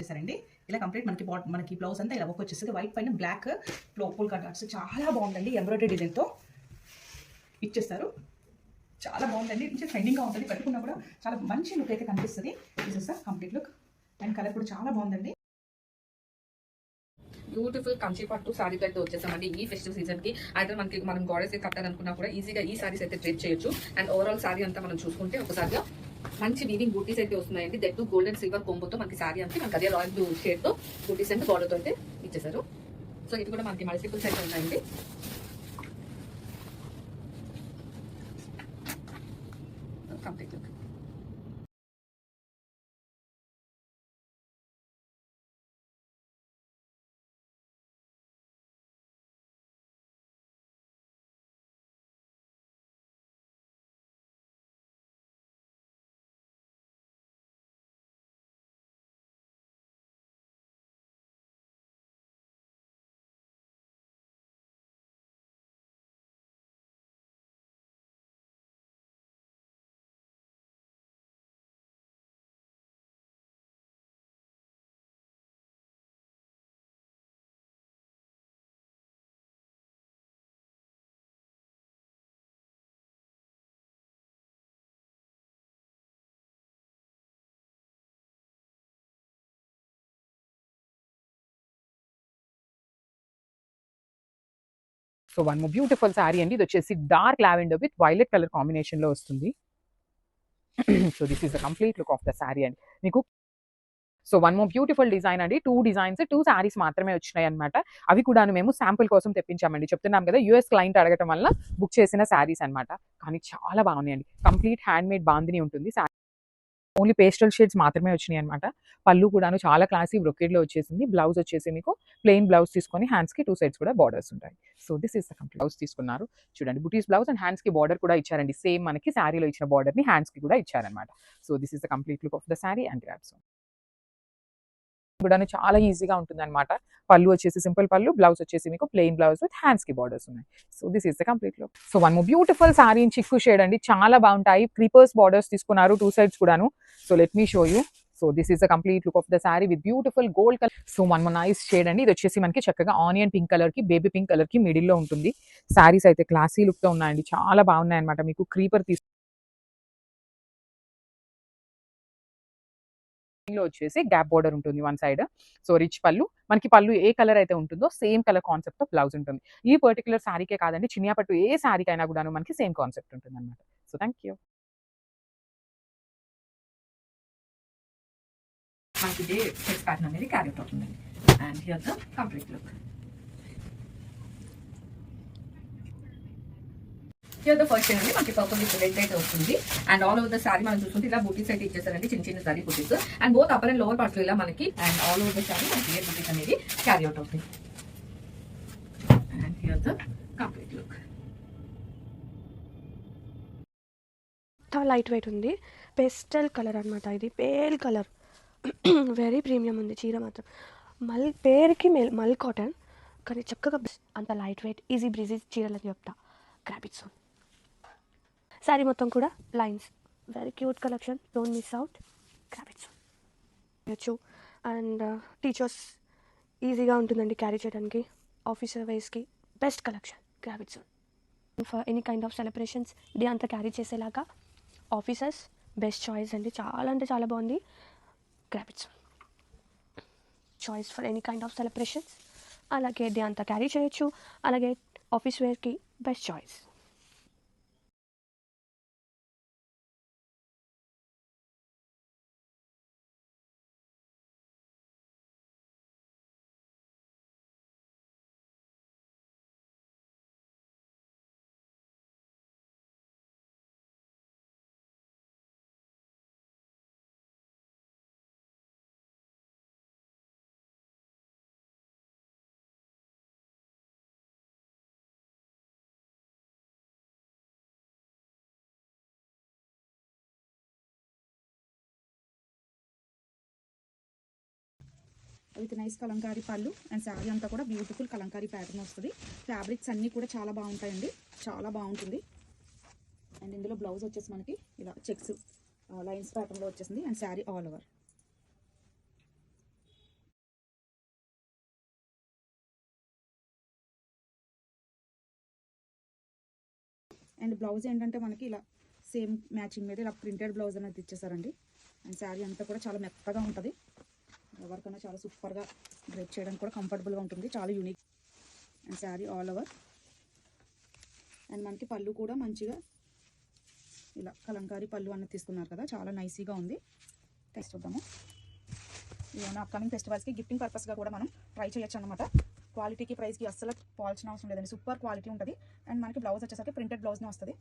చేశారండి. ఇలా కంప్లీట్ మనకి బ్లౌజ్ అంతా ఇలా వర్క్ వచ్చేస్తుంది. వైట్ పైన బ్లాక్ పోల్కా డాట్స్ చాలా బాగుందండి. ఎంబ్రాయిడరీ డిజైన్తో ఇచ్చేస్తారు. చాలా బాగుందండి. కొంచెం ట్రెండింగ్గా ఉంటుంది. కట్టుకున్నా కూడా చాలా మంచి లుక్ అయితే కనిపిస్తుంది. చూసేస్తా కంప్లీట్ లుక్ అండ్ కలర్ కూడా చాలా బాగుందండి. బ్యూటిఫుల్ కంచి పట్టు సారీస్ అయితే వచ్చేసామండి ఈ ఫెస్టివల్ సీజన్ కి. అయితే మనం గోడెస్ కట్టాలనుకున్నా కూడా ఈజీగా ఈ సారీస్ అయితే డ్రెప్ చేయొచ్చు. అండ్ ఓవరాల్ సారీ అంతా మనం చూసుకుంటే ఒకసారిగా మంచి వీవింగ్ బూటీస్ అయితే వస్తున్నాయండి. దట్టు గోల్డ్ అండ్ సిల్వర్ కొంబోతో మనకి సారీ అంతే మనకి అదే రాయల్ షేడ్ తో బూటీస్ అండ్ బార్డర్ తో అయితే ఇచ్చేసారు. సో ఇది కూడా మనకి మల్టిపుల్స్ అయితే ఉన్నాయండి. Complete look. So one more beautiful sari అండి. ఇది వచ్చేసి dark lavender with violet colour combination లో వస్తుంది. So this is the complete look of the sari అండి. మీకు so one more beautiful design అండి. 2 శారీస్ మాత్రమే వచ్చినాయి అనమాట. అవి కూడా మేము శాంపుల్ కోసం తెప్పించామండి. చెప్తున్నాం కదా యూఎస్ క్లయింట్ అడగటం వల్ల బుక్ చేసిన శారీస్ అనమాట. కానీ చాలా బాగున్నాయండి. కంప్లీట్ హ్యాండ్ మేడ్ బాందిని ఉంటుంది. ఓన్లీ పేస్టల్ షేడ్స్ మాత్రమే వచ్చినాయి అనమాట. పళ్ళు కూడాను చాలా క్లాసీ బ్రొకేడ్ లో వచ్చేసింది. బ్లౌజ్ వచ్చేసి మీకు ప్లెయిన్ బ్లౌజ్ తీసుకొని హ్యాండ్స్ కి 2 సైడ్స్ కూడా బార్డర్స్ ఉంటాయి. So this is the complete blouse తీసుకున్నారు. చూడండి బుటీస్ బ్లౌజ్ అండ్ హ్యాండ్స్ కి బార్డర్ కూడా ఇచ్చారండి. సేమ్ మనకి శారీలో ఇచ్చిన బార్డర్ ని హ్యాండ్స్ కి కూడా ఇచ్చారనమాట. So this is the complete look of the sari and grasp కూడా చాలా ఈజీగా ఉంటుంది అనమాట. పళ్ళు వచ్చేసి సింపుల్ పళ్ళు, బ్లౌజ్ వచ్చేసి మీకు ప్లెయిన్ బ్లౌజ్ విత్ హ్యాండ్స్ కి బార్డర్స్ ఉన్నాయి. So this is the complete look. So one more beautiful sorry in చిక్కు షేడ్ అండి. చాలా బాగుంటాయి. క్రీపర్స్ బార్డర్స్ తీసుకున్నారు 2 సైడ్స్ కూడాను. So let me show you. So this is the complete look of the sorry with beautiful gold colour. So one more nice shade అండి. ఇది వచ్చేసి మనకి చక్కగా ఆనియన్ పింక్ కలర్ కి బేబీ పింక్ కలర్ కి middle లో ఉంటుంది. సారీస్ అయితే క్లాసీ లుక్ తో ఉన్నాయండి. చాలా బాగున్నాయి అనమాట. మీకు క్రీపర్ లో వచ్చేసి గ్యాప్ బోర్డర్ ఉంటుంది వన్ సైడ్. సో రిచ్ పళ్ళు, మనకి పళ్ళు ఏ కలర్ అయితే ఉంటుందో సేమ్ కలర్ కాన్సెప్ట్ తో బ్లౌజ్ ఉంటుంది. ఈ పర్టికులర్ శారీకే కాదండి, చినియా పట్టు ఏ శారీకైనా కూడా మనకి సేమ్ కాన్సెప్ట్ ఉంటుంది అనమాట. So thank you. మనకి ఇదే చెక్స్ ప్యాటర్న్ అనేది క్యారీ అవుట్ అవుతుందండి. And here the complete look. Here the first అండి మనకి పర్పుల్ విత్ రెడ్ అయితే వస్తుంది. And all over the sari మనం చూసుకుంటే ఇలా బూటీస్ అయితే ఇచ్చేసారండి. చిన్న చిన్న sari butis and both upper and lower parts ఇలా మనకి and all over the sari మనకి ఏ బూటీస్ అనేది క్యారీ అవుట్ అవుతుంది. And here the complete look. Light weight ఉంది. పేస్టల్ కలర్ అనమాట. ఇది పేల్ కలర్. వెరీ ప్రీమియం ఉంది చీర మాత్రం. పేరుకి మల్ కాటన్ కానీ చక్కగా అంత లైట్ వెయిట్ ఈజీ బ్రీజీ చీరలని చెప్తా. Grab it soon. శారీ మొత్తం కూడా lines. Very cute collection. Don't miss out. Grab it soon. వచ్చు అండ్ టీచర్స్ ఈజీగా ఉంటుందండి క్యారీ చేయడానికి. ఆఫీసర్ వేస్కి best collection. Grab it soon. For any kind of celebrations day అంతా క్యారీ చేసేలాగా ఆఫీసర్స్ బెస్ట్ చాయిస్ అండి. చాలా అంటే చాలా బాగుంది. Grab it soon. Choice for any kind of celebrations. అలాగే డే అంతా క్యారీ చేయొచ్చు. అలాగే ఆఫీస్ వేర్కి best choice. With nice Kalamkari పళ్ళు అండ్ శారీ అంతా కూడా బ్యూటిఫుల్ కలంకారీ ప్యాటర్న్ వస్తుంది. ఫ్యాబ్రిక్స్ అన్నీ కూడా చాలా బాగుంటాయండి. చాలా బాగుంటుంది. అండ్ ఇందులో బ్లౌజ్ వచ్చేసి మనకి ఇలా చెక్స్ లైన్స్ ప్యాటర్న్లో వచ్చేసింది. And saree all over and blouse ఏంటంటే మనకి ఇలా సేమ్ మ్యాచింగ్ మీద ఇలా ప్రింటెడ్ బ్లౌజ్ అనేది ఇచ్చేసారండి. అండ్ శారీ అంతా కూడా చాలా మెత్తగా ఉంటుంది, ఎవరికైనా చాలా సూపర్గా డ్రెస్ చేయడానికి కూడా కంఫర్టబుల్గా ఉంటుంది, చాలా unique. And saree all over. And మనకి పళ్ళు కూడా మంచిగా ఇలా కలంకారీ పళ్ళు అన్నది తీసుకున్నారు కదా, చాలా నైసీగా ఉంది. టెస్ట్ చూద్దాము. ఏమైనా అప్కమింగ్ ఫెస్టివల్స్కి గిఫ్టింగ్ పర్పస్గా కూడా మనం ట్రై చేయొచ్చు అనమాట. క్వాలిటీకి ప్రైస్కి అస్సలు పోవాల్సిన అవసరం లేదండి, సూపర్ క్వాలిటీ ఉంటుంది. అండ్ మనకి బ్లౌజ్ వచ్చేసరికి ప్రింటెడ్ బ్లౌజ్నే వస్తుంది,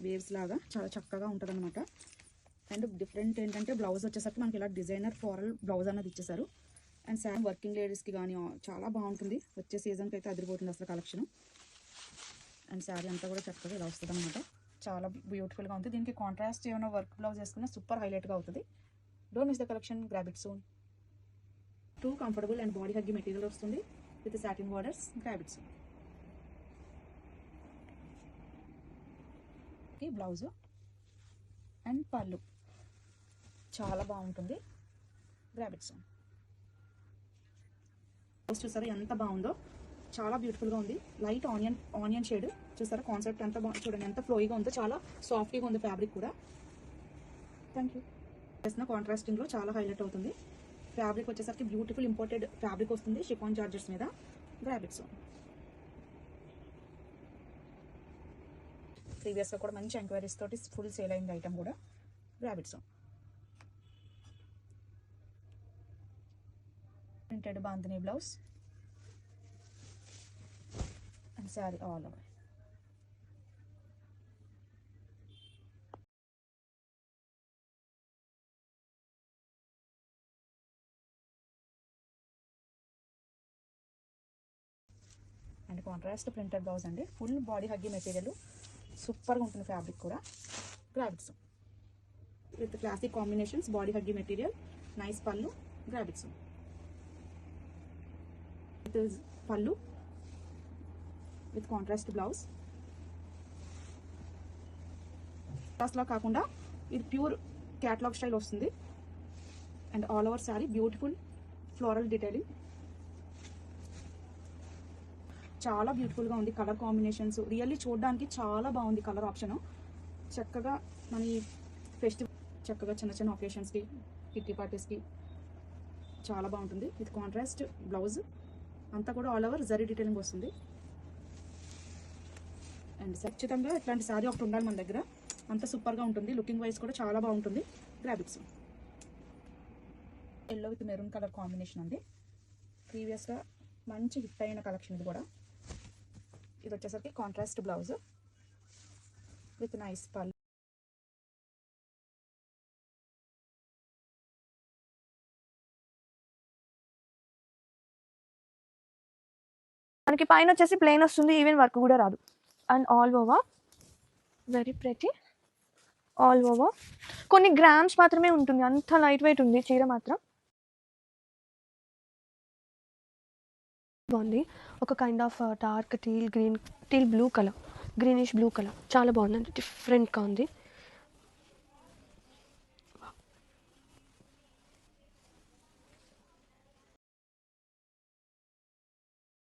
వేవ్స్ లాగా చాలా చక్కగా ఉంటుంది అనమాట. అండ్ డిఫరెంట్ ఏంటంటే బ్లౌజ్ వచ్చేసరికి మనకి ఇలా డిజైనర్ ఫ్లోరల్ బ్లౌజ్ అనేది ఇచ్చేసారు. అండ్ శారీ వర్కింగ్ లేడీస్కి కానీ చాలా బాగుంటుంది, వచ్చే సీజన్కి అయితే అదిరిపోతుంది అసలు కలెక్షన్. అండ్ శారీ అంతా కూడా చక్కగా ఇలా వస్తుంది అనమాట, చాలా బ్యూటిఫుల్గా ఉంది. దీనికి కాంట్రాస్ట్ ఏమైనా వర్క్ బ్లౌజ్ వేసుకున్న సూపర్ హైలైట్గా అవుతుంది. Don't miss the collection, grab it soon. 2 comfortable and body huggy material వస్తుంది with satin borders, grab it soon. Blouse and pallu చాలా బాగుంటుంది, గ్రాబ్ ఇట్ సూన్. బ్లౌజ్ చూసారా ఎంత బాగుందో, చాలా బ్యూటిఫుల్గా ఉంది. లైట్ ఆనియన్ షేడ్ చూసారా, కాన్సెప్ట్ ఎంత బాగుంది చూడండి, ఎంత ఫ్లోయిగా ఉందో, చాలా సాఫ్ట్గా ఉంది ఫ్యాబ్రిక్ కూడా. Thank you. వేసిన కాంట్రాస్టింగ్లో చాలా హైలైట్ అవుతుంది. ఫ్యాబ్రిక్ వచ్చేసరికి బ్యూటిఫుల్ ఇంపోర్టెడ్ ఫ్యాబ్రిక్ వస్తుంది షిఫాన్ జార్జెస్ మీద, గ్రాబ్ ఇట్ సూన్. ప్రీవియస్గా కూడా మంచి ఎంక్వైరీస్ తోటి ఫుల్ సేల్ అయింది ఐటమ్ కూడా, grab it soon. Printed bandhani blouse and saree all over. And contrast printed blouse అండి, ఫుల్ బాడీ హగ్గి మెటీరియల్, సూపర్గా ఉంటుంది ఫ్యాబ్రిక్ కూడా, grab it soon. With classic combinations, body huggy material, nice పళ్ళు, grab it soon. With పళ్ళు with contrast blouse. లా కాకుండా ఇది pure catalogue style వస్తుంది. And all over sari beautiful floral detailing, చాలా బ్యూటిఫుల్గా ఉంది. కలర్ కాంబినేషన్స్ రియల్లీ చూడడానికి చాలా బాగుంది, కలర్ ఆప్షన్ చక్కగా మన ఫెస్టివల్ చక్కగా చిన్న చిన్న ఒకేషన్స్కి కిట్టి పార్టీస్కి చాలా బాగుంటుంది. విత్ కాంట్రాస్ట్ బ్లౌజ్ అంతా కూడా ఆల్ ఓవర్ జరీ డీటెయిలింగ్ వస్తుంది. అండ్ ఖచ్చితంగా ఇట్లాంటి శారీ ఒకటి ఉండాలి మన దగ్గర, అంత సూపర్గా ఉంటుంది, లుకింగ్ వైజ్ కూడా చాలా బాగుంటుంది, grab it soon. Yellow with maroon colour combination అండి, ప్రీవియస్గా మంచి హిట్ అయిన కలెక్షన్ ఇది కూడా. ఇది వచ్చేసరికి కాంట్రాస్ట్ బ్లౌజ్ విత్ నైస్ పళ్ళు. మనకి పైన వచ్చేసి ప్లెయిన్ వస్తుంది, ఈవెన్ వర్క్ కూడా రాదు. And all over very pretty, all over. కొన్ని గ్రామ్స్ మాత్రమే ఉంటుంది, అంత లైట్ వెయిట్ ఉంది చీర మాత్రం. బాగుంది, ఒక kind of dark teal blue colour, greenish blue colour, చాలా బాగుందండి, డిఫరెంట్గా ఉంది.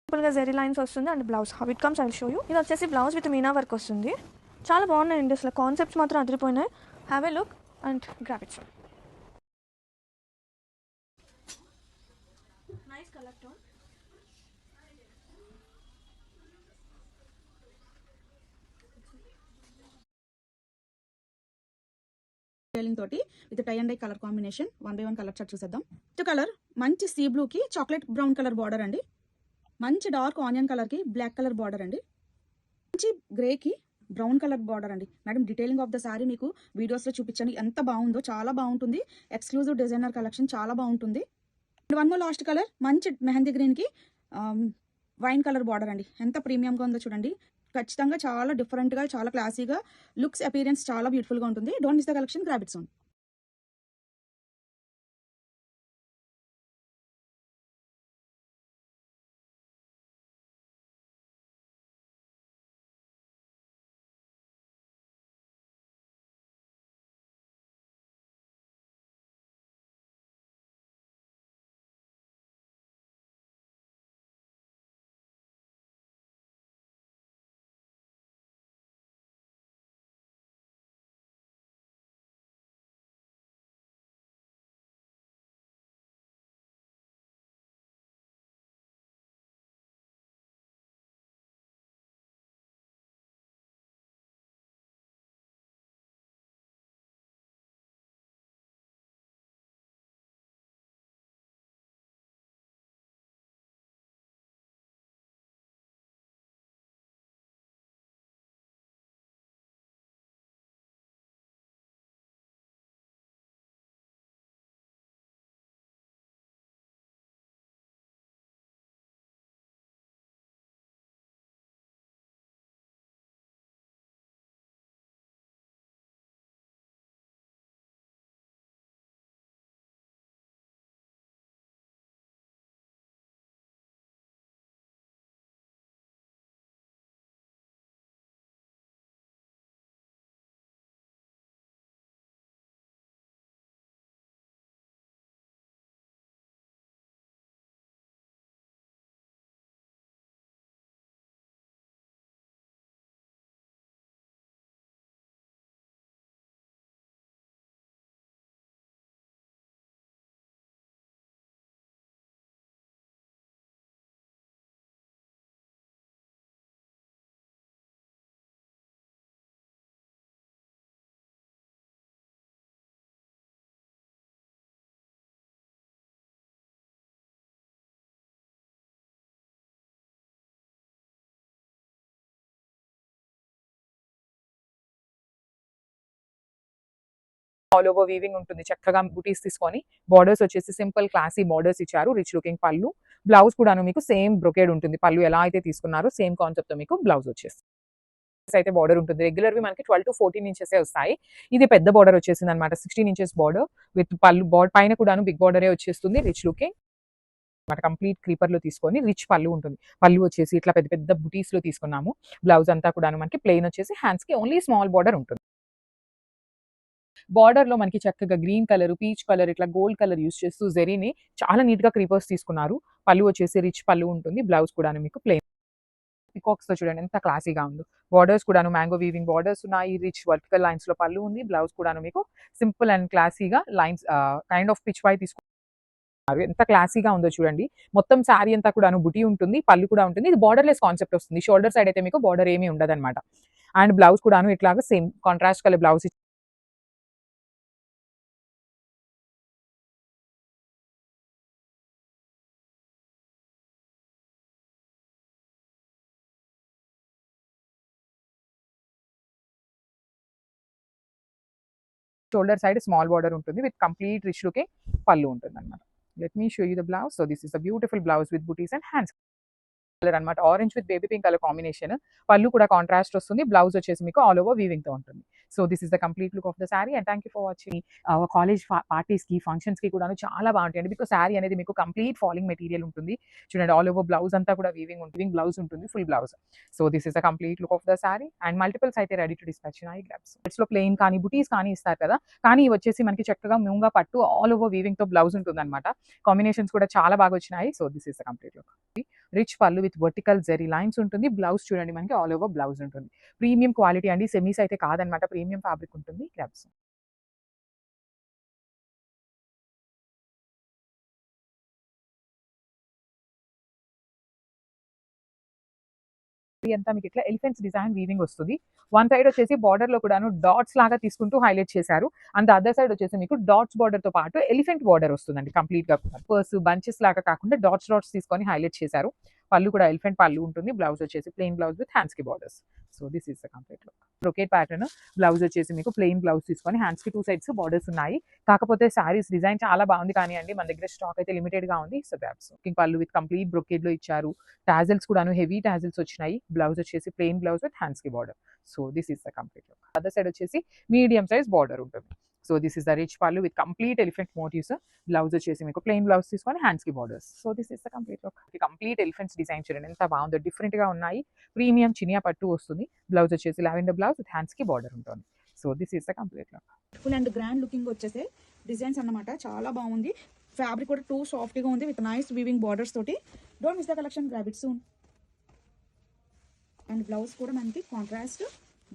సింపుల్గా జెరీ లైన్స్ వస్తుంది. And blouse how it comes I will show you. ఇది వచ్చేసి బ్లౌజ్ విత్ మీనా వర్క్ వస్తుంది, చాలా బాగున్నాయండి అసలు, కాన్సెప్ట్స్ మాత్రం అదిరిపోయినాయి. Have a look and grab it. Nice colour tone. Detailing తోటి with tie and dye colour combination, 1 by 1 colour chart చూసేద్దాం. ఫస్ట్ కలర్ మంచి సీ బ్లూకి చాక్లెట్ బ్రౌన్ కలర్ బార్డర్ అండి, మంచి డార్క్ ఆనియన్ కలర్కి బ్లాక్ కలర్ బార్డర్ అండి, మంచి గ్రేకి బ్రౌన్ కలర్ బార్డర్ అండి. Madam detailing of the saree మీకు వీడియోస్లో చూపించండి, ఎంత బాగుందో, చాలా బాగుంటుంది, ఎక్స్క్లూజివ్ డిజైనర్ కలెక్షన్, చాలా బాగుంటుంది. అండ్ 1 more లాస్ట్ కలర్ మంచి మెహందీ గ్రీన్కి వైన్ కలర్ బార్డర్ అండి, ఎంత ప్రీమియంగా ఉందో చూడండి. ఖచ్చితంగా చాలా డిఫరెంట్గా, చాలా క్లాసీగా, లుక్స్ అపీరియన్స్ చాలా బ్యూటిఫుల్గా ఉంటుంది. Don't miss the collection, grab it soon. All over weaving ఉంటుంది. చక్కగా బుటీస్ తీసుకొని బార్డర్స్ వచ్చేసి సింపుల్ క్లాసీ బార్డర్స్ ఇచ్చారు. రిచ్ లుకింగ్ పళ్ళు. బ్లౌజ్ కూడాను మీకు సేమ్ బ్రొకేడ్ ఉంటుంది. పళ్ళు ఎలా అయితే తీసుకున్నారో సేమ్ కాన్సెప్ట్ తో మీకు బ్లౌజ్ వచ్చేస్తుంది. అయితే బార్డర్ ఉంటుంది. రెగ్యులర్ వి మనకి 12 to 14 ఇంచెస్ వస్తాయి. ఇది పెద్ద బార్డర్ వచ్చేసింది అనమాట. 16 ఇంచెస్ బార్డర్ విత్ పళ్ళు పైన కూడాను బిగ్ బార్డరే వచ్చేస్తుంది. రిచ్ లుకింగ్ అనమాట. కంప్లీట్ క్రీపర్ లో తీసుకొని రిచ్ పళ్ళు ఉంటుంది. పళ్ళు వచ్చేసి ఇట్లా పెద్ద పెద్ద బుటీస్ లో తీసుకున్నాము. బ్లౌజ్ అంతా కూడాను మనకి ప్లెయిన్ వచ్చేసి హ్యాండ్స్ కి ఓన్లీ స్మాల్ బార్డర్ ఉంటుంది. బార్డర్ లో మనకి చక్కగా గ్రీన్ కలర్, పీచ్ కలర్, ఇట్లా గోల్డ్ కలర్ యూస్ చేస్తూ జెరీని చాలా నీట్ గా క్రీపర్స్ తీసుకున్నారు. పళ్ళు వచ్చేసి రిచ్ పళ్ళు ఉంటుంది. బ్లౌజ్ కూడాను మీకు ప్లెయిన్. పికాక్స్ తో చూడండి ఎంత క్లాసీగా ఉందో. బార్డర్స్ కూడాను మ్యాంగో వీవింగ్ బార్డర్స్ ఉన్నాయి. రిచ్ వర్టికల్ లైన్స్ లో పళ్ళు ఉంది. బ్లౌజ్ కూడాను మీకు సింపుల్ అండ్ క్లాసీగా లైన్స్ కైండ్ ఆఫ్ పిచ్ పై తీసుకున్నారు. ఎంత క్లాసీగా ఉందో చూడండి. మొత్తం శారీ అంతా కూడాను బుటీ ఉంటుంది. పళ్ళు కూడా ఉంటుంది. ఇది బార్డర్లెస్ కాన్సెప్ట్ వస్తుంది. షోల్డర్ సైడ్ అయితే మీకు బార్డర్ ఏమీ ఉండదు అనమాట. అండ్ బ్లౌజ్ కూడాను ఇట్లాగా same contrast colour blouse. Shoulder side small border ఉంటుంది విత్ కంప్లీట్ రిచ్ లుకింగ్ పళ్ళు ఉంటుంది అనమాట. Let me show you the blouse. So this is the beautiful blouse with buttis and hands colour అనమాట. Orange with baby pink colour combination. పళ్ళు కూడా contrast వస్తుంది. Blouse వచ్చేసి మీకు ఆల్ ఓవర్ వీవింగ్ తో ఉంటుంది. So this is the complete look of the sari and thank you for watching. College parties కి functions కి కూడా చాలా బాగుంటాయండి. బికాస్ శారీ అనేది మీకు కంప్లీట్ ఫాలింగ్ మెటీరియల్ ఉంటుంది. చూడండి ఆల్ ఓవర్ బ్లౌజ్ అంతా కూడా వీవింగ్ బ్లౌజ్ ఉంటుంది. Full blouse. So this is the complete look of the sari and multiples అయితే రెడీ టు డిస్పాచ్ ఉన్నాయి. గ్రాబ్స్ లో ప్లెయిన్ కానీ బుటీస్ కానీ ఇస్తారు కదా. కానీ ఇవి వచ్చేసి మనకి చక్కగా ముంగా పట్టు ఆల్ ఓవర్ వీవింగ్ తో బ్లౌజ్ ఉంటుంది అనమాట. కాంబినేషన్స్ కూడా చాలా బాగా వచ్చినాయి. So this is the complete look. Rich pallu with vertical zari lines ఉంటుంది. బ్లౌజ్ చూడండి మనకి ఆల్ ఓవర్ బ్లౌజ్ ఉంటుంది. ప్రీమియం క్వాలిటీ అండి. సెమీస్ అయితే కాదనమాట. ప్రీమియం ఫ్యాబ్రిక్ ఉంటుంది. గ్రాబ్స్. అంతా మీకు ఇట్లా ఎలిఫెంట్స్ డిజైన్ వీవింగ్ వస్తుంది. వన్ సైడ్ వచ్చేసి బార్డర్ లో కూడాను డాట్స్ లాగా తీసుకుంటూ హైలైట్ చేశారు. అండ్ అదర్ సైడ్ వచ్చేసి మీకు డాట్స్ బార్డర్ తో పాటు ఎలిఫెంట్ బార్డర్ వస్తుందండి. కంప్లీట్ గా పర్స్ బంచెస్ లాగా కాకుండా డాట్స్ తీసుకొని హైలైట్ చేశారు. పళ్ళు కూడా ఎలిఫెంట్ పళ్ళు ఉంటుంది. బ్లౌజ్ వచ్చేసి ప్లెయిన్ బ్లౌజ్ విత్ హ్యాండ్స్ కి borders. So this is the complete look. Brocade pattern. Blouse వచ్చేసి మీకు ప్లెయిన్ బ్లౌజ్ తీసుకొని హ్యాండ్స్ కి 2 సైడ్స్ బార్డర్స్ ఉన్నాయి. కాకపోతే శారీస్ డిజైన్ చాలా బాగుంది కానీ అండి మన దగ్గర స్టాక్ అయితే లిమిటెడ్ గా ఉంది. So grabs. Pallu with complete brocade లో ఇచ్చారు. టాజిల్స్ కూడాను హెవీ టాజిల్స్ వచ్చినాయి. బ్లౌజ్ వచ్చేసి ప్లెయిన్ బ్లౌజ్ విత్ హ్యాండ్స్ కి border. So this is the complete look. Other side వచ్చేసి మీడియం సైజ్ బార్డర్ ఉంటుంది. So this is the rich pallu with complete elephant motifs. Blouse వచ్చేసి మీకు ప్లెయిన్ బ్లౌజ్ తీసుకొని hands కి borders. So this is the complete look. Complete elephants design చూడండి ఎంత బాగుందో. Different గా ఉన్నాయి. ప్రీమియం చినియా పట్టు వస్తుంది. బ్లౌజ్ వచ్చేసి లావెండర్ బ్లౌజ్ విత్ హ్యాండ్స్ కి బార్డర్ ఉంటుంది. So this is the complete look. Full and grand looking వచ్చేసే డిజైన్స్ అన్నమాట. చాలా బాగుంది. ఫ్యాబ్రిక్ కూడా టూ సాఫ్ట్ గా ఉంది విత్ నైస్ వీవింగ్ బార్డర్స్ తోటి. Don't miss the collection. Grab it soon. And blouse కూడా మనకి కాంట్రాస్ట్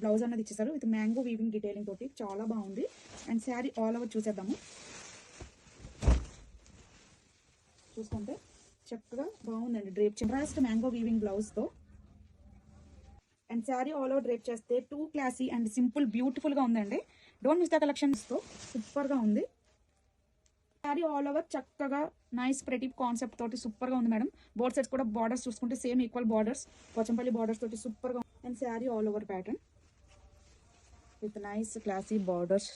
బ్లౌజ్ అన్నది ఇచ్చేసారు విత్ మ్యాంగో వీవింగ్ డీటెయిలింగ్ తోటి. చాలా బాగుంది. అండ్ శారీ ఆల్ ఓవర్ చూసేద్దాము. చూసుకుంటే చక్కగా బాగుందండి drape. Contrast mango weaving blouse తో and saree all over drape చేస్తే too classy and simple beautiful గా ఉందండి. డోంట్ మిస్ ద కలెక్షన్స్ తో సూపర్ గా ఉంది. శారీ ఆల్ ఓవర్ చక్కగా నైస్ ప్రెటీ కాన్సెప్ట్ తోటి సూపర్ గా ఉంది మేడం. బోర్డ్ సైడ్స్ కూడా బార్డర్స్ చూసుకుంటే same equal borders, Pochampalli borders తోటి సూపర్ గా. And saree all over pattern with nice classy borders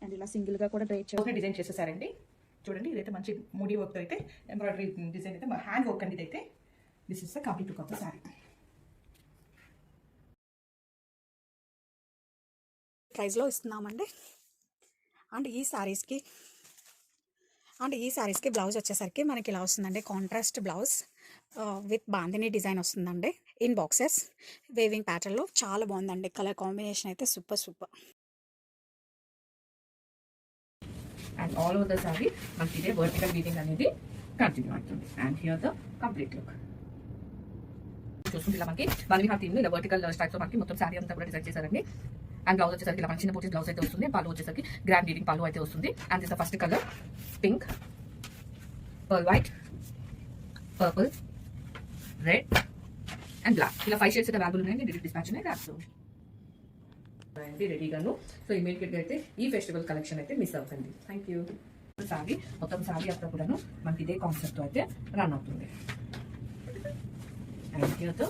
and ఇలా సింగిల్ గా కూడా డ్రైప్ చేయాలి. డిజైన్ చేసేసారండి. చూడండి ఇదైతే మంచి ముడి వర్క్ తో అయితే ఎంబ్రాయిడరీ డిజైన్ అయితే హ్యాండ్ వర్క్ అండి. ఇదైతే this is the complete look of the sari. ప్రైస్లో ఇస్తున్నామండి. అండ్ ఈ శారీస్కి బ్లౌజ్ వచ్చేసరికి మనకి ఇలా వస్తుందండి. Contrast blouse with bandhani design వస్తుందండి. ఇన్ బాక్సెస్ వేవింగ్ ప్యాటర్న్లో చాలా బాగుందండి. కలర్ కాంబినేషన్ అయితే super. And all over the sari మనకి ఇదే వర్టికల్ వీవింగ్ అనేది కంటిన్యూ అవుతుంది. And here the complete look. చూసుకుంటే ఇలా మనకి వన్ హాఫ్ థీమ్ ఇలా వర్టికల్ స్టైల్స్ లో మనకి మొత్తం శారీ అంతా కూడా డిజైన్ చేశారండి. అండ్ బ్లౌజ్ వచ్చేసరికి ఇలా చిన్న బూటీస్ బ్లౌజ్ అయితే వస్తుంది. పళ్ళు వచ్చేసరికి గ్రాండ్ వీవింగ్ పళ్ళు అయితే వస్తుంది. And this the first colour pink, pearl white, purple, red and black. ఇలా 5 షేడ్స్ అయితే అవైలబుల్ ఉన్నాయండి. డిలీట్ డిస్పాచ్ ఉన్నాయి. రాసు రెడీగాను. సో ఇమీడియట్గా అయితే ఈ ఫెస్టివల్ కలెక్షన్ అయితే మిస్ అవుతుంది. Thank you. శారీ మొత్తం శారీ అంతా కూడాను మనకి ఇదే కాన్సెప్ట్ అయితే రన్ అవుతుంది. అండ్ హియర్ తో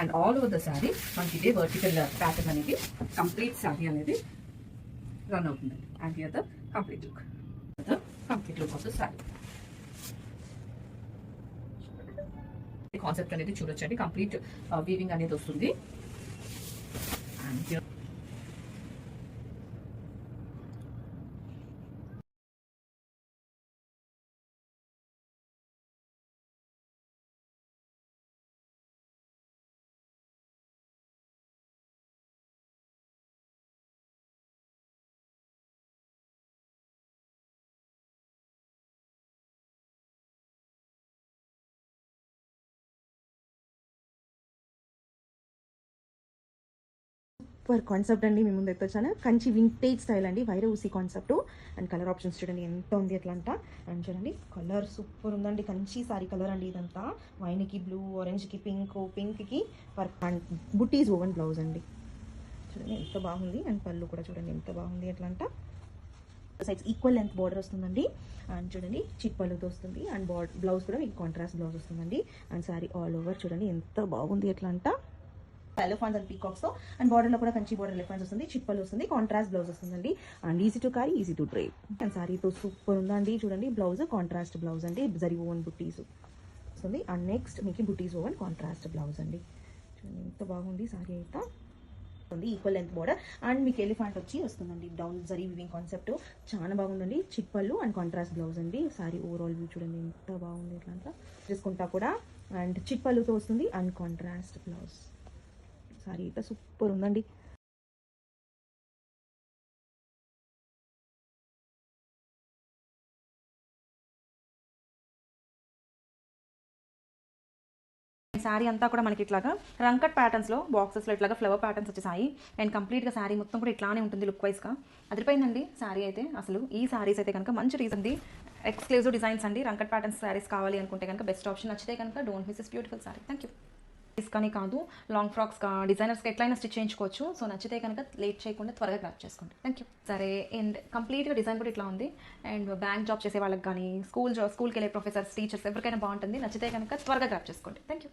and all over the sari మనకి ఇదే వర్టికల్ ప్యాటర్న్ అనేది కంప్లీట్ శారీ అనేది రన్ అవుతుంది. And here the complete look of the sari. Concept అనేది చూడొచ్చండి, కంప్లీట్ వీవింగ్ అనేది వస్తుంది. అండ్ సూపర్ కాన్సెప్ట్ అండి. మీ ముందు వచ్చాను కంచి వింటేజ్ స్టైల్ అండి, వైర ఊసి కాన్సెప్ట్. అండ్ కలర్ ఆప్షన్స్ చూడండి ఎంత ఉంది ఎట్లా అంట. అండ్ చూడండి కలర్ సూపర్ ఉందండి, కంచి సారీ కలర్ అండి ఇదంతా. వైన్కి బ్లూ, ఆరెంజ్కి పింక్కి work and buttis oven blouse అండి. చూడండి ఎంత బాగుంది. అండ్ పళ్ళు కూడా చూడండి ఎంత బాగుంది ఎట్లా అంట. సైడ్స్ ఈక్వల్ లెంత్ బార్డర్ వస్తుందండి. అండ్ చూడండి చిట్ పళ్ళుతో వస్తుంది. అండ్ బ్లౌజ్ కూడా మీకు కాంట్రాస్ట్ బ్లౌజ్ వస్తుందండి. అండ్ సారీ ఆల్ ఓవర్ చూడండి ఎంత బాగుంది ఎట్లా అంట. ఎలిఫాన్స్ అండ్ పీకాక్స్ తో అండ్ బార్డర్ లో కూడా కంచి బార్డర్ ఎలిఫాన్స్ వస్తుంది, చిప్పల్ వస్తుంది, కాంట్రాస్ట్ బ్లౌజ్ వస్తుందండి. And easy to carry, easy to drive. And సారీతో సూపర్ ఉందండి. చూడండి బ్లౌజ్ కాంట్రాస్ట్ బ్లౌజ్ అండి, జరీ ఓవెన్ బుట్టీస్ వస్తుంది. అండ్ నెక్స్ట్ మీకు బుట్టీస్ ఓవెన్ కాంట్రాస్ట్ బ్లౌజ్ అండి. చూడండి ఎంత బాగుంది సారీ అయితే. ఈక్వల్ లెంత్ బార్డర్ అండ్ మీకు ఎలిఫాంట్ వచ్చి వస్తుందండి, డౌన్ జరీ వివింగ్ కాన్సెప్ట్ చాలా బాగుందండి. చిప్పళ్ళు అండ్ కాంట్రాస్ట్ బ్లౌజ్ అండి. సారీ ఓవరాల్ వ్యూ చూడండి ఎంత బాగుంది ఇట్లా చేసుకుంటా కూడా. అండ్ చిప్పళ్ళుతో వస్తుంది అండ్ కాంట్రాస్ట్ బ్లౌజ్. సారీ అయితే సూపర్ ఉందండి. శారీ అంతా కూడా మనకి ఇట్లాగా రంకట్ ప్యాటర్న్స్లో బాక్సెస్లో ఇట్లాగా ఫ్లవర్ ప్యాటర్న్స్ వచ్చేసాయి. అండ్ కంప్లీట్గా శారీ మొత్తం కూడా ఇట్లానే ఉంటుంది లుక్ వైజ్గా. అదిరిపోయిందండి శారీ అయితే. అసలు ఈ శారీస్ అయితే కనుక మంచి రీజన్ ది ఎక్స్క్లూజివ్ డిజైన్స్ అండి. రంకట్ ప్యాటర్న్స్ శారీస్ కావాలి అనుకుంటే కనుక బెస్ట్ ఆప్షన్. నచ్చితే కనుక don't miss this beautiful sari. Thank you. కానీ కాదు, లాంగ్ ఫ్రాక్స్ డిజైనర్స్కి ఎట్లయినా స్టిచ్ చేయించుకోవచ్చు. సో నచ్చితే కనుక లేట్ చేయకుండా త్వరగా గ్రాప్ చేసుకోండి. Thank you. సరే, అండ్ కంప్లీట్గా డిజైన్ కూడా ఇట్లా ఉంది. అండ్ బ్యాంక్ జాబ్ చేసే వాళ్ళకి కానీ స్కూల్కి వెళ్ళే ప్రొఫెసర్స్, టీచర్స్ ఎవరికైనా బాగుంటుంది. నచ్చితే కనుక త్వరగా గ్రాప్ చేసుకోండి. Thank you.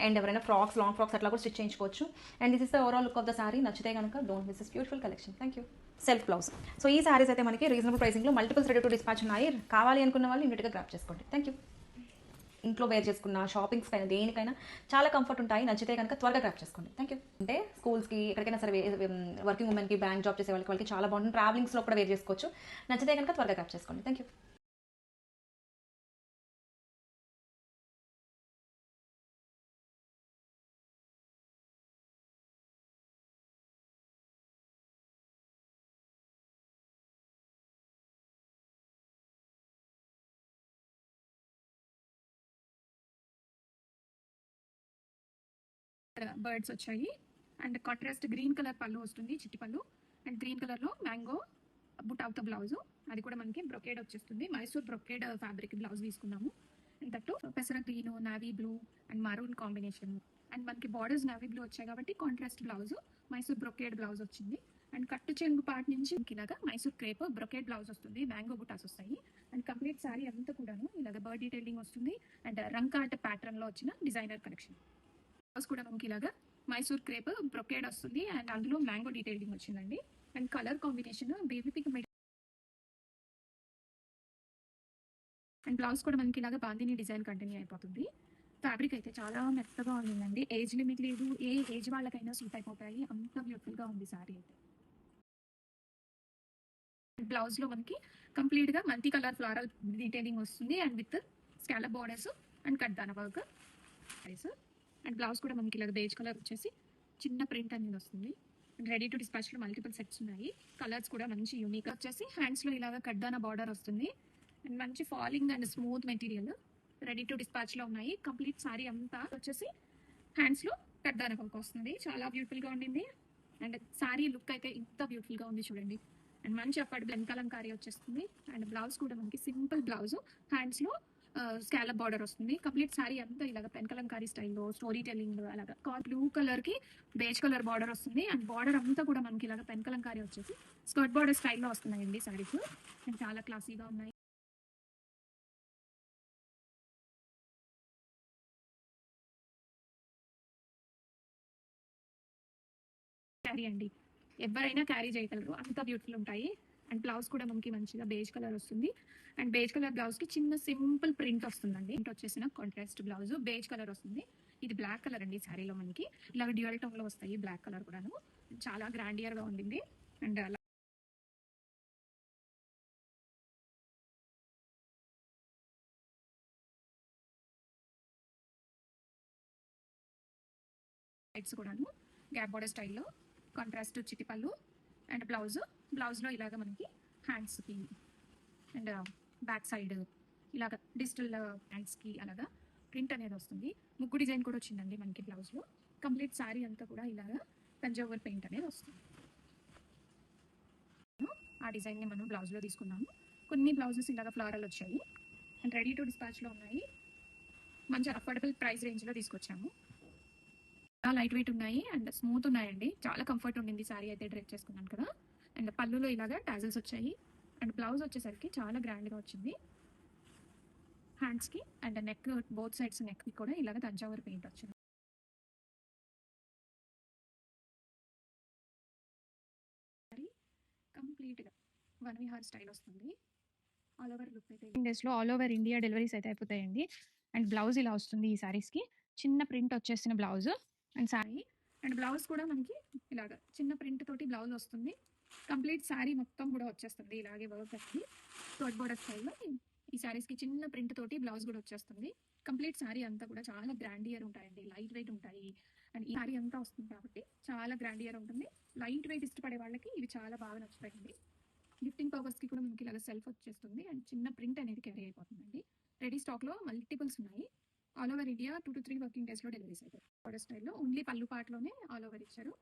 అండ్ ఎవరైనా లాంగ్ ఫ్రాక్స్ అట్లా కూడా స్టిచ్ చేయించుకోవచ్చు. And this is the overall look of the saree. నచ్చితే కనుక don't miss this beautiful collection. Thank you. Self blouse. So ఈ సారీస్ అయితే మనకి రీజనబుల్ ప్రైసింగ్లో మల్టిపుల్స్ రెడీ టు డిస్పాచ్ ఉన్నాయి. కావాలి అనుకున్న వాళ్ళు ఇమీడియట్గా గ్రాప్ చేసుకోండి. Thank you. ఇంట్లో వేర్ చేసుకున్న షాపింగ్స్కి అయినా దేనికైనా చాలా కంఫర్ట్ ఉంటాయి. నచ్చితే కనుక త్వరగా గ్రాప్ చేసుకోండి. Thank you. అంటే స్కూల్స్కి ఎక్కడికైనా సరే వర్కింగ్ ఉమెన్కి, బ్యాంక్ జాబ్ చేసే వాళ్ళకి చాలా బాగుంటుంది. ట్రావెలింగ్స్లో కూడా వేర్ చేసుకోవచ్చు. నచ్చితే కనుక త్వరగా గ్రాప్ చేసుకోండి. Thank you. బర్డ్స్ వచ్చాయి. అండ్ కాంట్రాస్ట్ గ్రీన్ కలర్ పళ్ళు వస్తుంది, చిట్టి పళ్ళు. అండ్ గ్రీన్ కలర్లో మ్యాంగో బుట్ అవుట్ బ్లౌజ్. అది కూడా మనకి బ్రొకేడ్ వచ్చేస్తుంది. మైసూర్ బ్రొకేడ్ ఫ్యాబ్రిక్ బ్లౌజ్ తీసుకున్నాము. అండ్ దట్టు పెసర green, navy blue and maroon combination. And మనకి బార్డర్స్ నావీ బ్లూ వచ్చాయి కాబట్టి contrast blouse, Mysore brocade blouse వచ్చింది. అండ్ కట్టు చెంగు పార్ట్ నుంచి ఇలాగా మైసూర్ క్రేప్ బ్రొకేడ్ బ్లౌజ్ వస్తుంది, మ్యాంగో బుటాస్ వస్తాయి. అండ్ కంప్లీట్ శారీ అంతా కూడాను ఇలాగ బర్డ్ డీటెయిలింగ్ వస్తుంది. అండ్ రంకాట్ ప్యాటర్న్ లో వచ్చిన డిజైనర్ కలెక్షన్. బ్లౌజ్ కూడా మనకి ఇలాగా మైసూర్ క్రేప్ బ్రొకేడ్ వస్తుంది. అండ్ అందులో మ్యాంగో డీటెయిలింగ్ వచ్చిందండి. And colour combination baby pink. And blouse కూడా మనకి ఇలాగా బాందిని డిజైన్ కంటిన్యూ అయిపోతుంది. ఫ్యాబ్రిక్ అయితే చాలా మెత్తగా ఉందండి. ఏజ్ లిమిట్ లేదు, ఏ ఏజ్ వాళ్ళకైనా సూట్ అయిపోతాయి. అంత బ్యూటిఫుల్ గా ఉంది శారీ అయితే. బ్లౌజ్ లో మనకి కంప్లీట్ గా మల్టీ కలర్ ఫ్లోరల్ డీటెయిలింగ్ వస్తుంది. And with scallop borders and కడ్దానా వర్క్. అండ్ బ్లౌజ్ కూడా మనకి ఇలాగ బేజ్ కలర్ వచ్చేసి చిన్న ప్రింట్ అనేది వస్తుంది. అండ్ రెడీ టు డిస్పాచ్ లో మల్టిపుల్ సెట్స్ ఉన్నాయి. కలర్స్ కూడా మంచి యూనిక్ వచ్చేసి హ్యాండ్స్ లో ఇలాగ కడ్దానా బార్డర్ వస్తుంది. అండ్ మంచి falling and smooth material ready to dispatch లో ఉన్నాయి. కంప్లీట్ సారీ అంతా వచ్చేసి హ్యాండ్స్ లో కడ్దానా వర్క్ వస్తుంది. చాలా బ్యూటిఫుల్ గా ఉండింది. అండ్ సారీ లుక్ అయితే ఇంత బ్యూటిఫుల్ గా ఉంది చూడండి. అండ్ మంచి అఫోర్డబుల్ కలంకారీ వచ్చేస్తుంది. అండ్ బ్లౌజ్ కూడా మనకి సింపుల్ బ్లౌజ్, హ్యాండ్స్ లో స్కాలప్ బార్డర్ వస్తుంది. కంప్లీట్ సారీ అంతా ఇలాగ పెన్ కలంకారీ స్టైల్లో స్టోరీ టెల్లింగ్ అలాగా బ్లూ కలర్ కి బేజ్ కలర్ బార్డర్ వస్తుంది. అండ్ బార్డర్ అంతా కూడా మనకి ఇలాగ పెన్ కలంకారీ వచ్చేసి స్కర్ట్ బార్డర్ స్టైల్లో వస్తున్నాయండి సారీస్. అండ్ చాలా క్లాసీగా ఉన్నాయి. శారీ అండి, ఎవరైనా క్యారీ చేయగలరు, అంత బ్యూటిఫుల్ ఉంటాయి. అండ్ బ్లౌజ్ కూడా మనకి మంచిగా బేజ్ కలర్ వస్తుంది. అండ్ బేజ్ కలర్ బ్లౌజ్ కి చిన్న సింపుల్ ప్రింట్ వస్తుందండి. ప్రింట్ వచ్చేసిన కాంట్రాస్ట్ బ్లౌజ్ బేజ్ కలర్ వస్తుంది. ఇది బ్లాక్ కలర్ అండి. శారీలో మనకి ఇలా డ్యూయల్ టోన్ లో వస్తాయి బ్లాక్ కలర్ కూడాను. చాలా గ్రాండియర్ గా ఉండింది. అండ్ లైట్స్ కూడాను గ్యాప్ బోర్డర్ స్టైల్లో కాంట్రాస్ట్ చిట్టి పళ్ళు అండ్ బ్లౌజ్ లో ఇలాగ మనకి హ్యాండ్స్ కి అండ్ బ్యాక్ సైడ్ ఇలాగ డిజిటల్ హ్యాండ్స్ కి అలాగా ప్రింట్ అనేది వస్తుంది. ముగ్గు డిజైన్ కూడా వచ్చిందండి మనకి బ్లౌజ్ లో. కంప్లీట్ శారీ అంతా కూడా ఇలాగ తంజావూర్ పెయింట్ అనేది వస్తుంది. ఆ డిజైన్ ని మనం బ్లౌజ్ లో తీసుకున్నాము. కొన్ని బ్లౌజెస్ ఇలాగ ఫ్లోరల్ వచ్చాయి అండ్ రెడీ టు డిస్పాచ్ లో ఉన్నాయి. మంచి అఫోర్డబుల్ ప్రైస్ రేంజ్ లో తీసుకొచ్చాము. చాలా లైట్ వెయిట్ ఉన్నాయి అండ్ స్మూత్ ఉన్నాయండి. చాలా కంఫర్ట్ ఉండింది శారీ అయితే డ్రెస్ చేసుకున్నాను కదా. అండ్ పళ్ళులో ఇలాగా టాజిల్స్ వచ్చాయి అండ్ బ్లౌజ్ వచ్చేసరికి చాలా గ్రాండ్ గా వచ్చింది. హ్యాండ్స్ కి and neck both sides neck కి కూడా ఇలాగ తంజావూర్ పెయింట్ వచ్చింది. కంప్లీట్ గా వన్ విహార్ స్టైల్ వస్తుంది. ఆల్ ఓవర్ లుక్ అయితే డేస్ లో ఆల్ ఓవర్ ఇండియా డెలివరీస్ అయితే అయిపోతాయండి. అండ్ బ్లౌజ్ ఇలా వస్తుంది. ఈ సారీస్ కి చిన్న ప్రింట్ వచ్చేసిన blouse and sari and blouse కూడా మనకి ఇలాగ చిన్న ప్రింట్ తోటి బ్లౌజ్ వస్తుంది. కంప్లీట్ శారీ మొత్తం కూడా వచ్చేస్తుంది ఇలాగే వర్క్ అనేది థ్రెడ్ బోర్డర్ స్టైల్లో. ఈ శారీస్ కి చిన్న ప్రింట్ తోటి బ్లౌజ్ కూడా వచ్చేస్తుంది. కంప్లీట్ శారీ అంతా కూడా చాలా గ్రాండియర్ ఉంటాయండి, లైట్ వెయిట్ ఉంటాయి. అండ్ ఈ శారీ అంతా వస్తుంది కాబట్టి చాలా గ్రాండియర్ ఉంటుంది. లైట్ వెయిట్ ఇష్టపడే వాళ్ళకి ఇవి చాలా బాగా నచ్చుతాయండి. గిఫ్టింగ్ పర్పస్ కి కూడా మనకి ఇలాగ సెల్ఫ్ వచ్చేస్తుంది అండ్ చిన్న ప్రింట్ అనేది క్యారీ అయిపోతుందండి. రెడీ స్టాక్ లో మల్టిపుల్స్ ఉన్నాయి. All over India 2 to 3 working days లో డెలివరీస్ అవుతాయి. ఆర్డర్ స్టైల్లో ఓన్లీ పళ్ళు పార్ట్ లోనే ఆల్ ఓవర్ ఇచ్చారు.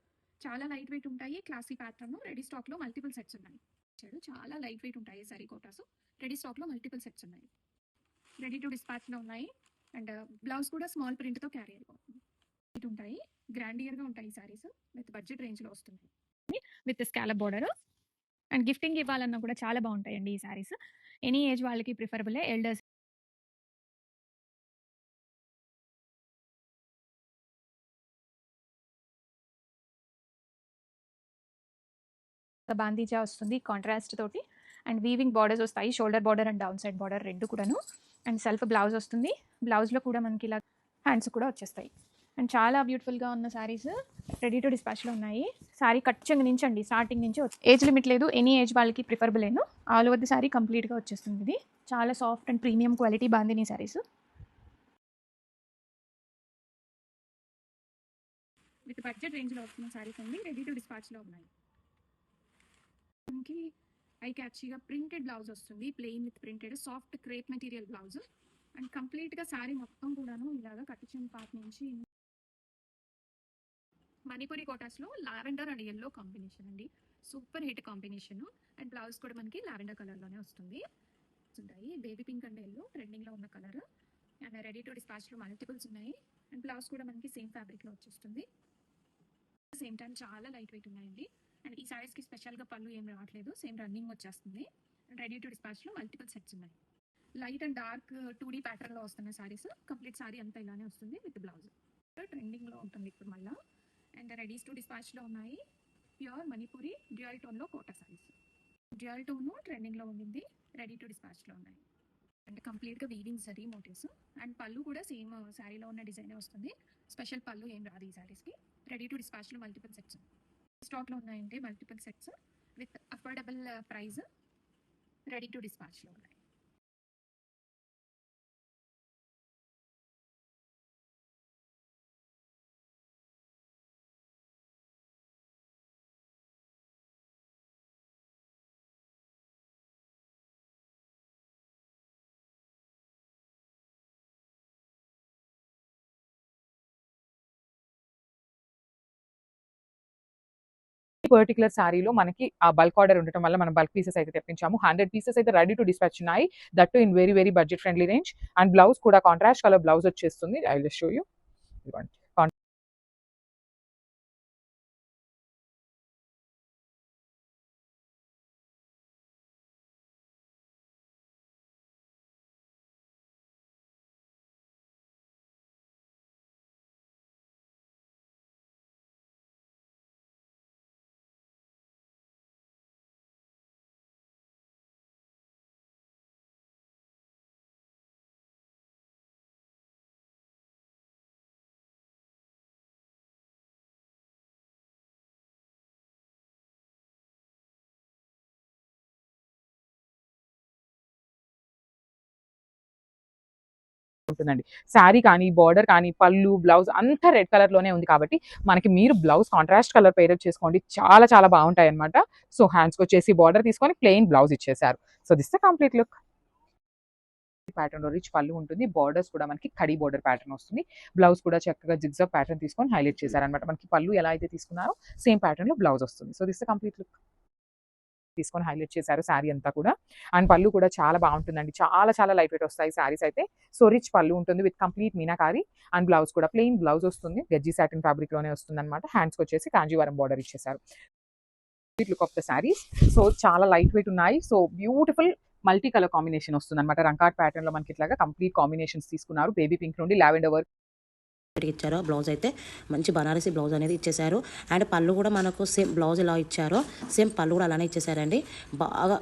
చాలా లైట్ వెయిట్ ఉంటాయి. Classy pattern. రెడీ స్టాక్ లో మల్టిపుల్ సెట్స్ ఉన్నాయి. ఇచ్చాడు. చాలా లైట్ వెయిట్ ఉంటాయి సారీ కోటాస్. రెడీ స్టాక్ లో మల్టిపుల్ సెట్స్ ఉన్నాయి. రెడీ టు డిస్పాచ్ లో ఉన్నాయి అండ్ బ్లౌజ్ కూడా స్మాల్ ప్రింట్ తో క్యారీ అయిపోతుంది. ఇటు ఉంటాయి, గ్రాండియర్ గా ఉంటాయి సారీస్. విత్ బడ్జెట్ రేంజ్ లో వస్తుంది with scallop border. And gifting ఇవ్వాలన్నా కూడా చాలా బాగుంటాయండి ఈ సారీస్. ఎనీ ఏజ్ వాళ్ళకి ప్రిఫరబుల్. ఎల్డర్స్ బాందీజా వస్తుంది కాంట్రాస్ట్ తోటి అండ్ వీవింగ్ బార్డర్స్ వస్తాయి. Shoulder border and down side border రెండు కూడాను. అండ్ సెల్ఫ్ బ్లౌజ్ వస్తుంది. బ్లౌజ్లో కూడా మనకి ఇలా హ్యాండ్స్ కూడా వచ్చేస్తాయి. అండ్ చాలా బ్యూటిఫుల్గా ఉన్న శారీస్ రెడీ టు డిస్పాచ్లో ఉన్నాయి. శారీ కట్చింగ్ నుంచి అండి, స్టార్టింగ్ నుంచి ఏజ్ లిమిట్ లేదు. ఎనీ ఏజ్ వాళ్ళకి ప్రిఫరబుల్ ఏను. ఆల్ ఓవర్ ది శారీ కంప్లీట్గా వచ్చేస్తుంది. ఇది చాలా soft and premium quality bandhani sarees with budget రేంజ్లో వస్తున్న శారీస్ అండి. రెడీ టు డిస్పాచ్లో ఉన్నాయి. మనకి ఐ క్యాచీగా ప్రింటెడ్ బ్లౌజ్ వస్తుంది. Plain with printed soft crepe material blouse and కంప్లీట్గా శారీ మొత్తం కూడాను ఇలాగా కట్టించిన పార్ట్ నుంచి మణిపురి కోటాస్లో లావెండర్ అండ్ ఎల్లో కాంబినేషన్ అండి. Super hit combination. And blouse కూడా మనకి లావెండర్ కలర్లోనే వస్తుంది. ఉంటాయి బేబీ పింక్ అండ్ ఎల్లో ట్రెండింగ్లో ఉన్న కలర్. అండ్ రెడీ టు డిస్పాచ్లో మల్టిపుల్స్ ఉన్నాయి. అండ్ బ్లౌజ్ కూడా మనకి సేమ్ ఫ్యాబ్రిక్లో వచ్చేస్తుంది. సేమ్ టైం చాలా లైట్ వెయిట్ ఉన్నాయండి. అండ్ ఈ సారీస్కి స్పెషల్గా పళ్ళు ఏం రావట్లేదు, సేమ్ రన్నింగ్ వచ్చేస్తుంది. రెడీ టు డిస్పాచ్లో మల్టిపుల్ సెట్స్ ఉన్నాయి. లైట్ అండ్ డార్క్ 2D ప్యాటర్న్లో వస్తున్న సారీస్. కంప్లీట్ సారీ అంతా ఇలానే వస్తుంది విత్ బ్లౌజ్. ట్రెండింగ్లో ఉంటుంది ఇప్పుడు మళ్ళీ. అండ్ రెడీస్ టు డిస్పాచ్లో ఉన్నాయి. ప్యూర్ మణిపురి డ్యూయల్ టోన్లో కోటా సారీస్. డ్యూయల్ టోన్ ట్రెండింగ్లో ఉండింది. రెడీ టు డిస్పాచ్లో ఉన్నాయి. అండ్ కంప్లీట్గా వీవింగ్ జరీ మోటివ్స్. అండ్ పళ్ళు కూడా సేమ్ శారీలో ఉన్న డిజైనే వస్తుంది. స్పెషల్ పళ్ళు ఏం రాదు ఈ సారీస్కి. రెడీ టు డిస్పాచ్లో మల్టిపుల్ సెట్స్ స్టాక్లో ఉన్నాయంటే multiple sets with affordable price. Ready to డిస్పాచ్లో ఉన్నాయి. పర్టికులర్ శారీలో మనకి ఆ బల్క్ ఆర్డర్ ఉండటం వల్ల మనం బల్క్ పీసెస్ అయితే తెప్పించాము. 100 పీసెస్ అయితే రెడీ టు డిస్పాచ్ ఉన్నాయి. That to in very very budget friendly range. And blouse కూడా కాంట్రాస్ట్ కలర్ బ్లౌజ్ వచ్చేస్తుంది. I will show you. ఉంటుందండి. శారీ కానీ, బార్డర్ కానీ, పళ్ళు, బ్లౌజ్ అంతా రెడ్ కలర్‌లోనే ఉంది కాబట్టి మనకి మీరు బ్లౌజ్ కాంట్రాస్ట్ కలర్ పేరప్ చేసుకోండి. చాలా చాలా బాగుంటాయన్నమాట. సో హ్యాండ్స్‌కొచ్చేసి బార్డర్ తీసుకొని ప్లెయిన్ బ్లౌజ్ ఇచ్చేసారు. So this the complete look. ప్యాటర్న్‌లో రిచ్ పళ్ళు ఉంటుంది. బార్డర్స్ కూడా మనకి కడీ బార్డర్ ప్యాటర్న్ వస్తుంది. బ్లౌజ్ కూడా చక్కగా జిగ్‌జాగ్ ప్యాటర్న్ తీసుకొని హైలైట్ చేశారన్నమాట. మనకి పళ్ళు ఎలా అయితే తీసుకున్నారో సేమ్ ప్యాటర్న్‌లో బ్లౌజ్ వస్తుంది. So this the complete look. తీసుకొని హైలైట్ చేశారు శారీ అంతా కూడా. అండ్ పళ్ళు కూడా చాలా బాగుంటుందండి. చాలా చాలా లైట్ వెయిట్ వస్తాయి శారీస్ అయితే. సో రిచ్ పళ్ళు ఉంటుంది with complete meenakari. And blouse కూడా ప్లెయిన్ బ్లౌజ్ వస్తుంది. గెజ్జి సాటిన్ ఫ్యాబ్రిక్ లోనే వస్తుందన్నమాట. హ్యాండ్స్‌కి వచ్చేసి కాంజీవరం బార్డర్ ఇచ్చేసారు. Look of the saris. So చాలా లైట్ వెయిట్ ఉన్నాయి. So beautiful multi colour combination వస్తుందన్నమాట. రంకాట్ ప్యాటర్న్ లో మనకి ఇట్లాగా కంప్లీట్ కాంబినేషన్స్ తీసుకున్నారు. బేబీ పింక్ నుండి లావెండర్ వర్క్ ఇచ్చారో బ్లౌజ్ అయితే మంచి బనారసి బ్లౌజ్ అనేది ఇచ్చేసారు. అండ్ పళ్ళు కూడా మనకు సేమ్ బ్లౌజ్ ఎలా ఇచ్చారో సేమ్ పళ్ళు కూడా అలానే ఇచ్చేసారండి. బాగా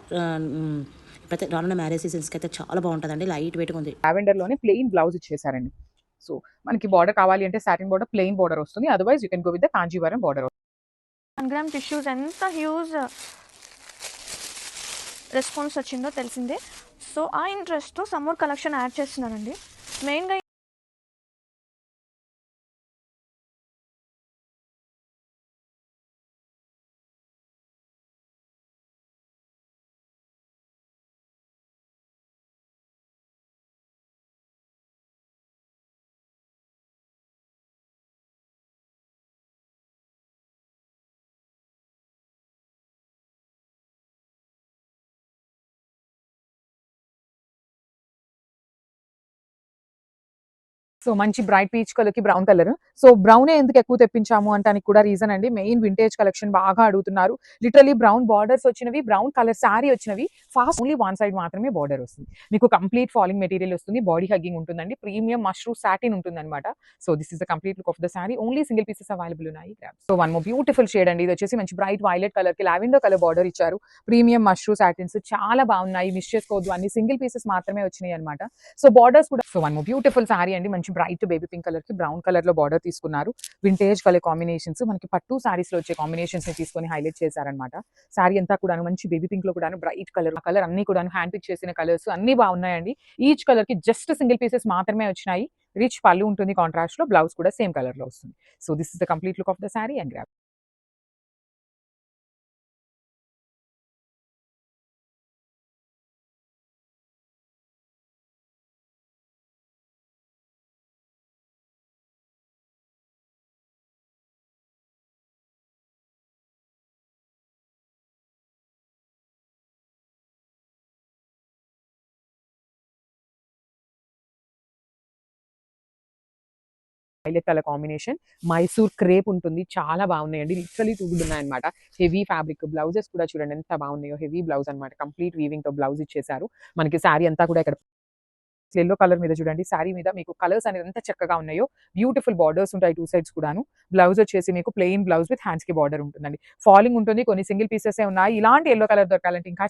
ఇప్పుడైతే రానున్న మ్యారేజ్ సీజన్స్కి అయితే చాలా బాగుంటుందండి. లైట్ వెయిట్గా ఉంది. లావెండర్ లోనే ప్లెయిన్ బ్లౌజ్ ఇచ్చేసారండి. సో మనకి బార్డర్ కావాలి అంటే సాటిన్ బార్డర్, ప్లెయిన్ బార్డర్ వస్తుంది. Otherwise you can go with the Kanjeevaram border. 1 gram tissues ఎంత హ్యూజ్ రెస్పాన్స్ వచ్చిందో తెలిసిందే. సో ఆ ఇంట్రెస్ట్తో సమ్మర్ కలెక్షన్ యాడ్ చేస్తున్నానండి. మెయిన్గా సో మంచి బ్రైట్ పీచ్ కలర్ కి బ్రౌన్ కలర్. సో బ్రౌన్ ఎందుకు ఎక్కువ తెప్పించాము అంటానికి కూడా రీజన్ అండి. మెయిన్ వింటేజ్ కలెక్షన్ బాగా అడుగుతున్నారు. లిటరలీ బ్రౌన్ బార్డర్స్ వచ్చినవి, బ్రౌన్ కలర్ శారీ వచ్చినవి. ఫాస్ట్ ఓన్లీ వన్ సైడ్ మాత్రమే బార్డర్ వస్తుంది. మీకు కంప్లీట్ ఫాలింగ్ మెటీరియల్ వస్తుంది. బాడీ హగ్గింగ్ ఉంటుందండి. ప్రీమియం మష్రూమ్ సాటిన్ ఉంటుంది అనమాట. So this is the complete look of the saree. Only single pieces available ఉన్నాయి. So one more beautiful shade అండి. ఇది వచ్చేసి మంచి బ్రైట్ వైలెట్ కలర్ కి లావెండర్ కలర్ బార్డర్ ఇచ్చారు. ప్రీమియం మష్రూమ్ సాటిన్స్ చాలా బాగున్నాయి. మిస్ చేసుకోవద్దు. అన్ని సింగిల్ పీసెస్ మాత్రమే వచ్చినాయి అనమాట. సో బార్డర్స్ కూడా so one more beautiful sari అండి. మంచి బ్రైట్ బేబీ పింక్ కలర్ కి బ్రౌన్ కలర్ లో బార్డర్ తీసుకున్నారు. వింటేజ్ కలర్ కాంబినేషన్స్ మనకి పట్టు సారీస్ లో వచ్చే కాంబినేషన్స్ ని తీసుకొని హైలైట్ చేశారనమాట. శారీ అంతా కూడా మంచి బేబీ పింక్ లో కూడా బ్రైట్ కలర్ అన్ని కూడా హ్యాండ్ పిక్ చేసిన కలర్స్ అన్ని బాగున్నాయండి. ఈచ్ కలర్ కి జస్ట్ సింగిల్ పీసెస్ మాత్రమే వచ్చినాయి. రిచ్ పళ్ళు ఉంటుంది కాంట్రాస్ట్ లో. బ్లౌజ్ కూడా సేమ్ కలర్ లో వస్తుంది. So this is the complete look of the sari and grab. Highlight colour combination Mysore crepe ఉంటుంది. చాలా బాగున్నాయండి. లిటరలీ టూ గుడ్ ఉన్నాయన్నమాట. హెవీ ఫ్యాబ్రిక్ బ్లౌజెస్ కూడా చూడండి ఎంత బాగున్నాయో. హెవీ బ్లౌజ్ అనమాట. కంప్లీట్ వీవింగ్ తో బ్లౌజ్ ఇచ్చేసారు. మనకి శారీ అంతా కూడా ఇక్కడ ఎల్లో కలర్ మీద చూడండి. శారీ మీద మీకు కలర్స్ అనేది ఎంత చక్కగా ఉన్నాయో. బ్యూటిఫుల్ బార్డర్స్ ఉంటాయి టూ సైడ్స్ కూడాను. బ్లౌజ్ వచ్చేసి మీకు ప్లెయిన్ బ్లౌజ్ విత్ హ్యాండ్స్ కి బార్డర్ ఉంటుందండి. ఫాలింగ్ ఉంటుంది. కొన్ని సింగిల్ పీసెస్ ఉన్నాయి. ఇలాంటి ఎల్లో కలర్ దొరకాలంటే ఇంకా